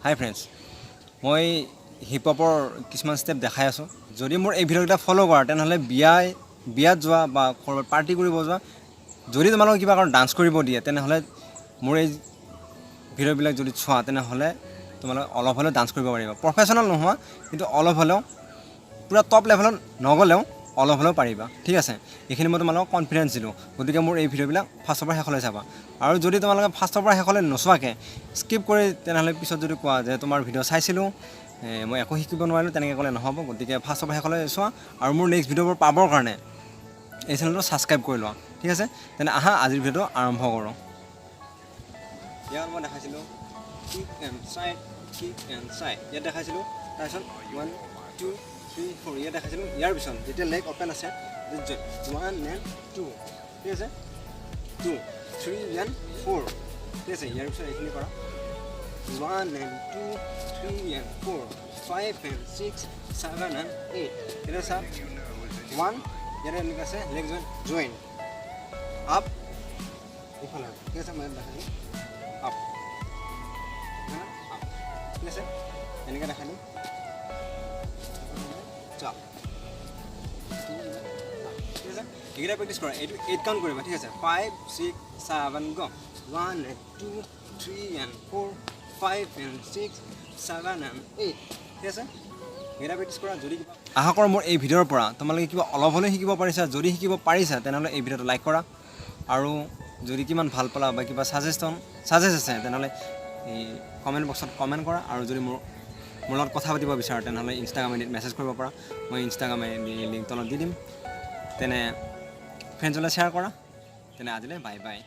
হাই friends, মই heap হপৰ কিছুমান step দেখাই আছোঁ। যদি মোৰ এই ভিডিঅ'কেইটা ফ'ল' কৰা তেনেহ'লে বিয়াত যোৱা বা ক'ৰবাত পাৰ্টি কৰিব যোৱা, যদি তোমালোকক কিবা কাৰণ ডান্স কৰিব দিয়ে তেনেহ'লে মোৰ এই ভিডিঅ'বিলাক যদি চোৱা তেনেহ'লে তোমালোকে অলপ হ'লেও ডান্স কৰিব পাৰিবা। প্ৰফেশ্যনেল নোহোৱা, কিন্তু অলপ হ'লেও পূৰা টপ লেভেলত নগ'লেও অলপ হ'লেও পাৰিবা। ঠিক আছে, এইখিনি মই তোমালোকক কনফিডেঞ্চ দিলোঁ। গতিকে মোৰ এই ভিডিঅ'বিলাক ফাৰ্ষ্টৰ পৰা শেষলৈ চাবা। আৰু যদি তোমালোকে ফাৰ্ষ্টৰ পৰা শেষলৈ নোচোৱাকৈ স্কিপ কৰি তেনেহ'লে পিছত যদি কোৱা যে তোমাৰ ভিডিঅ' চাইছিলোঁ মই একো শিকিব নোৱাৰিলোঁ, তেনেকৈ ক'লে নহ'ব। গতিকে ফাৰ্ষ্টৰ পৰা শেষলৈ চোৱা আৰু মোৰ নেক্সট ভিডিঅ'বোৰ পাবৰ কাৰণে এই চেনেলটো ছাবস্ক্ৰাইব কৰি লোৱা। ঠিক আছে, তেনে আহা আজিৰ ভিডিঅ'টো আৰম্ভ কৰোঁ। ইয়াত মই দেখাইছিলোঁ কিক এণ্ড চাইড, ইয়াত দেখাইছিলোঁ। তাৰপিছত 1 2 3 4 ইয়াত দেখাইছিলোঁ। ইয়াৰ পিছত যেতিয়া লেগ অ'পেন আছে 1 and 2, ঠিক আছে, 2 3 and 4, ঠিক আছে। ইয়াৰ পিছত এইখিনি কৰা 1 and 2 3 and 4 5 and 6 7 and 8, এতিয়া চা 1 ইয়াতে এনেকৈ আছে লেগ জইন আপ এইফালে, ঠিক আছে। মই দেখালোঁ আপ আপ, ঠিক আছে, এনেকৈ দেখালোঁ চাপ, ঠিক আছে। এইকেইটা প্ৰেক্টিছ কৰা, এইটো 8 কাউণ্ট কৰিবা, ঠিক আছে। 5 6 7 গ 1 and 2 3 and 4 5 and 6 7 and 8, ঠিক আছে। এইকেইটা প্ৰেক্টিছ কৰা। যদি আশা কৰোঁ মোৰ এই ভিডিঅ'ৰ পৰা তোমালোকে কিবা অলপ হ'লেও শিকিব পাৰিছা। যদি শিকিব পাৰিছা তেনেহ'লে এই ভিডিঅ'টো লাইক কৰা, আৰু যদি কিমান ভাল পালা বা কিবা ছাজেষ্ট আছে তেনেহ'লে এই কমেণ্ট বক্সত কমেণ্ট কৰা। আৰু যদি মোৰ লগত কথা পাতিব বিচাৰা তেনেহ'লে ইনষ্টাগ্ৰাম আইডিত মেছেজ কৰিব পাৰা। মই ইনষ্টাগ্ৰাম আইডি লিংক তলত দি দিম। তেনে ফ্ৰেণ্ডছলৈ শ্বেয়াৰ কৰা। তেনে আজিলৈ বাই বাই।